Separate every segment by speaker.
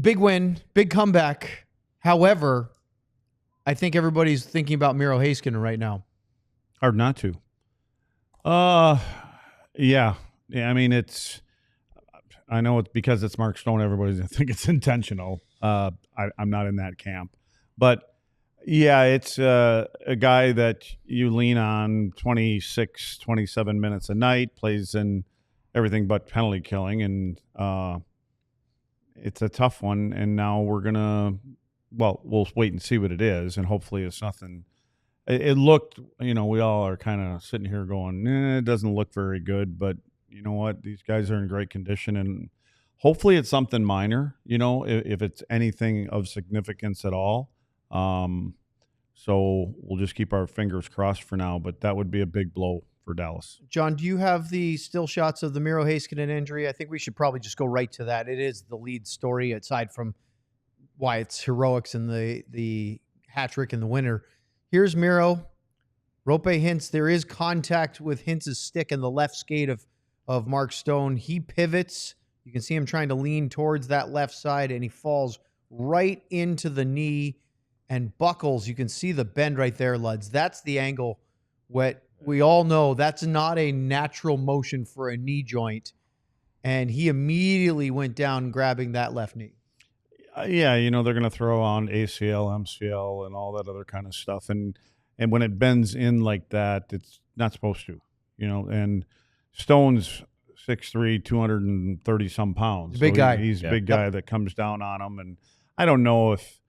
Speaker 1: Big win, big comeback. However, I think everybody's thinking about Miro Heiskanen right now.
Speaker 2: Hard not to. Yeah. I mean, I know it's because it's markstone. Everybody's going to think it's intentional. I'm not in that camp. But, yeah, it's a guy that you lean on 26, 27 minutes a night, plays in everything but penalty killing. And it's a tough one. And now we're going to, we'll wait and see what it is. And hopefully it's nothing. It looked, we all are kind of sitting here going, it doesn't look very good. But you know what? These guys are in great condition. And hopefully it's something minor, if it's anything of significance at all. So we'll just keep our fingers crossed for now. But that would be a big blow for Dallas.
Speaker 1: John, do you have the still shots of the Miro Heiskanen injury? I think we should probably just go right to that. It is the lead story, aside from Wyatt's heroics and the hat trick in the winner. Here's Miro. Rope hints there is contact with Hintz's stick in the left skate of Mark Stone. He pivots. You can see him trying to lean towards that left side, and he falls right into the knee and buckles. You can see the bend right there, Luds. That's the angle. We all know that's not a natural motion for a knee joint, and he immediately went down grabbing that left knee.
Speaker 2: Yeah, they're going to throw on ACL, MCL, and all that other kind of stuff. And when it bends in like that, it's not supposed to, And Stone's 6'3", 230-some pounds.
Speaker 1: Big guy.
Speaker 2: He's a big guy that comes down on him. And I don't know if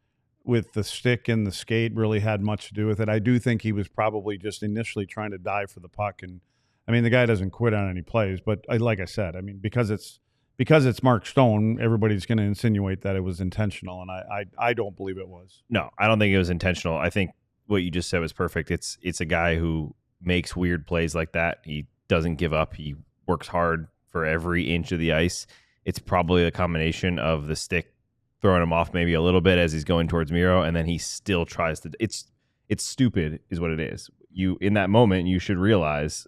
Speaker 2: with the stick and the skate really had much to do with it. I do think he was probably just initially trying to dive for the puck. And, the guy doesn't quit on any plays. But like I said, because it's Mark Stone, everybody's going to insinuate that it was intentional, and I don't believe it was.
Speaker 3: No, I don't think it was intentional. I think what you just said was perfect. It's a guy who makes weird plays like that. He doesn't give up. He works hard for every inch of the ice. It's probably a combination of the stick throwing him off maybe a little bit as he's going towards Miro, and then he still tries to. It's stupid, is what it is. You in that moment, you should realize.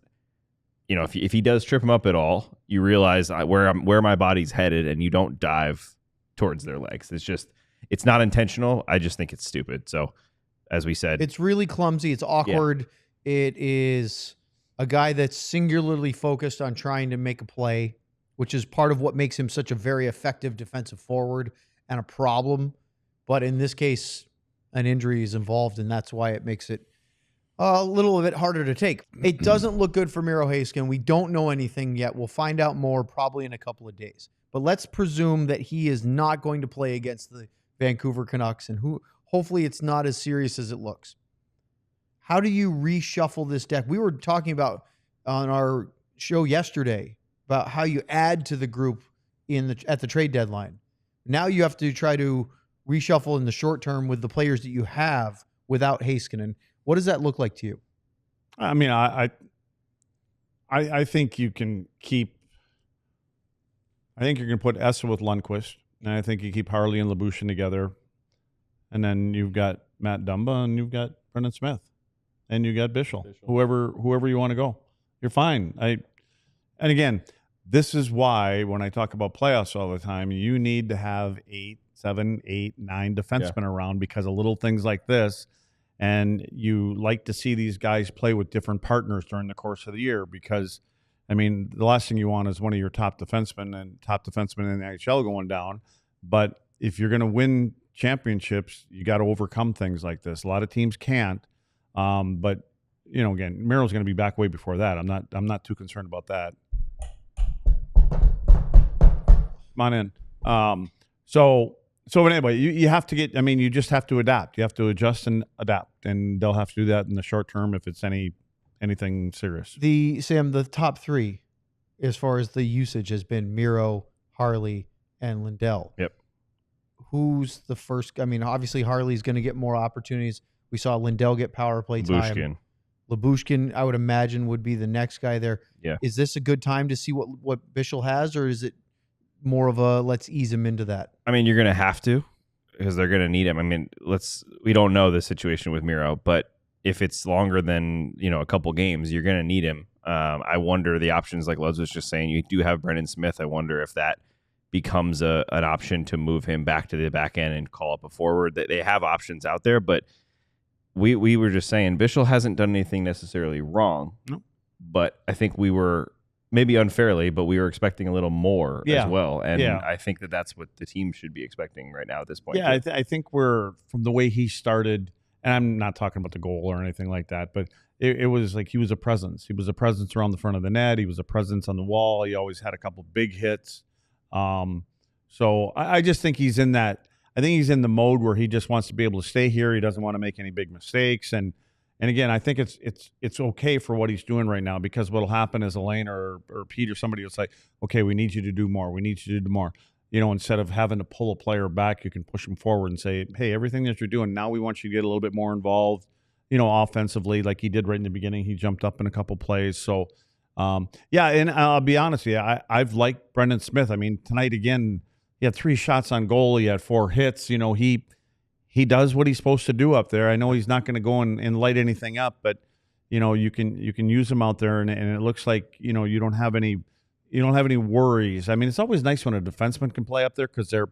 Speaker 3: If he does trip him up at all, you realize where my body's headed, and you don't dive towards their legs. It's not intentional. I just think it's stupid. So, as we said,
Speaker 1: it's really clumsy. It's awkward. Yeah. It is a guy that's singularly focused on trying to make a play, which is part of what makes him such a very effective defensive forward and a problem. But in this case, an injury is involved, and that's why it makes it a little bit harder to take. It doesn't look good for Miro Heiskanen. We don't know anything yet. We'll find out more probably in a couple of days. But let's presume that he is not going to play against the Vancouver Canucks, and hopefully it's not as serious as it looks. How do you reshuffle this deck? We were talking about on our show yesterday about how you add to the group at the trade deadline. Now you have to try to reshuffle in the short term with the players that you have without Heiskanen. What does that look like to you?
Speaker 2: I think you can keep. I think you're going to put Essa with Lundqvist, and I think you keep Harley and Labuschagne together, and then you've got Matt Dumba, and you've got Brendan Smith, and you got Bischel. Whoever you want to go, you're fine. And again, this is why when I talk about playoffs all the time, you need to have 7, 8, 9 defensemen around because of little things like this. And you like to see these guys play with different partners during the course of the year because, the last thing you want is one of your top defensemen in the NHL going down. But if you're going to win championships, you got to overcome things like this. A lot of teams can't. But again, Miro's going to be back way before that. I'm not too concerned about that. Come on in. So anyway, you have to you just have to adapt. You have to adjust and adapt, and they'll have to do that in the short term if it's anything serious.
Speaker 1: The top three, as far as the usage, has been Miro, Harley, and Lindell.
Speaker 3: Yep.
Speaker 1: Who's the first? Obviously Harley's going to get more opportunities. We saw Lindell get power play time. Labuschagne, I would imagine, would be the next guy there.
Speaker 3: Yeah.
Speaker 1: Is this a good time to see what Bischel has, or is it more of a let's ease him into that?
Speaker 3: You're going to have to because they're going to need him. We don't know the situation with Miro, but if it's longer than, a couple games, you're going to need him. I wonder the options like Luz was just saying, you do have Brendan Smith. I wonder if that becomes an option to move him back to the back end and call up a forward. They have options out there, but we were just saying Bischel hasn't done anything necessarily wrong.
Speaker 2: Nope.
Speaker 3: But I think we were, maybe unfairly, but we were expecting a little more as well. And I think that's what the team should be expecting right now at this point.
Speaker 2: Yeah, I think we're, from the way he started, and I'm not talking about the goal or anything like that, but it was like he was a presence. He was a presence around the front of the net. He was a presence on the wall. He always had a couple big hits. So I just think he's in that. I think he's in the mode where he just wants to be able to stay here. He doesn't want to make any big mistakes. And again, I think it's okay for what he's doing right now, because what'll happen is Elaine or Pete or somebody will say, okay, we need you to do more. We need you to do more. You know, instead of having to pull a player back, you can push them forward and say, hey, everything that you're doing now, we want you to get a little bit more involved, you know, offensively, like he did right in the beginning. He jumped up in a couple plays. So, yeah, and I'll be honest with you, I've liked Brendan Smith. I mean, tonight again, he had 3 shots on goal. He had 4 hits. You know, he does what he's supposed to do up there. I know he's not going to go and light anything up, but you know, you can use him out there, and it looks like, you know, you don't have any worries. I mean, it's always nice when a defenseman can play up there, because they're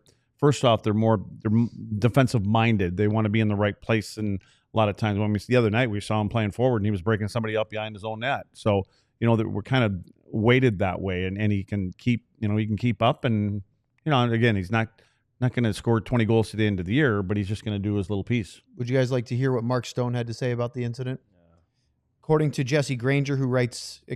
Speaker 2: defensive minded. They want to be in the right place, and a lot of times the other night we saw him playing forward and he was breaking somebody up behind his own net. So you know that we're kind of weighted that way, and he can keep up, and you know, again, he's not going to score 20 goals to the end of the year, but he's just going to do his little piece.
Speaker 1: Would you guys like to hear what Mark Stone had to say about the incident? Yeah. According to Jesse Granger, who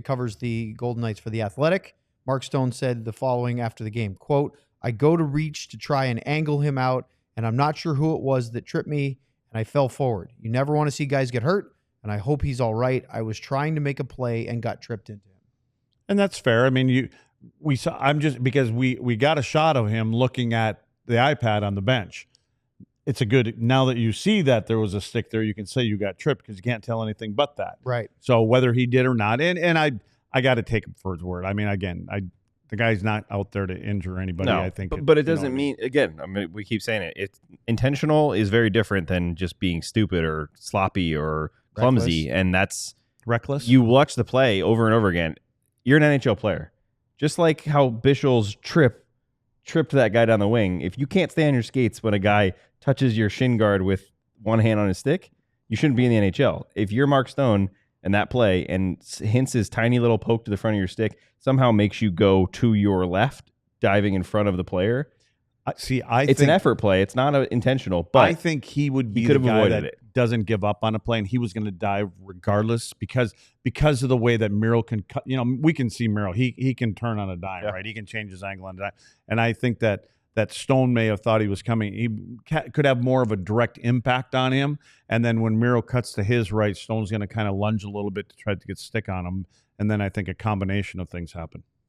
Speaker 1: covers the Golden Knights for The Athletic, Mark Stone said the following after the game, quote, I go to reach to try and angle him out, and I'm not sure who it was that tripped me, and I fell forward. You never want to see guys get hurt, and I hope he's all right. I was trying to make a play and got tripped into him.
Speaker 2: And that's fair. I mean, because we got a shot of him looking at the iPad on the bench. It's a good, now that you see that there was a stick there, you can say you got tripped, because you can't tell anything but that.
Speaker 1: Right.
Speaker 2: So whether he did or not, and I got to take him for his word. I mean, again, the guy's not out there to injure anybody.
Speaker 3: No,
Speaker 2: I think,
Speaker 3: but it doesn't mean, again, I mean, we keep saying it. It's intentional is very different than just being stupid or sloppy or clumsy,
Speaker 1: reckless.
Speaker 3: And that's
Speaker 2: reckless.
Speaker 3: You watch the play over and over again. You're an NHL player, just like how Bischel's tripped that guy down the wing. If you can't stay on your skates when a guy touches your shin guard with one hand on his stick, you shouldn't be in the NHL. If you're Mark Stone and that play and hints his tiny little poke to the front of your stick somehow makes you go to your left, diving in front of the player. It's an effort play. It's not intentional, but
Speaker 2: I think he would be the guy that doesn't give up on a play, and he was going to dive regardless because of the way that Miro can cut. You know, we can see Miro. He can turn on a dime, right? He can change his angle on a dime. And I think that Stone may have thought he was coming. He could have more of a direct impact on him. And then when Miro cuts to his right, Stone's going to kind of lunge a little bit to try to get stick on him. And then I think a combination of things happen.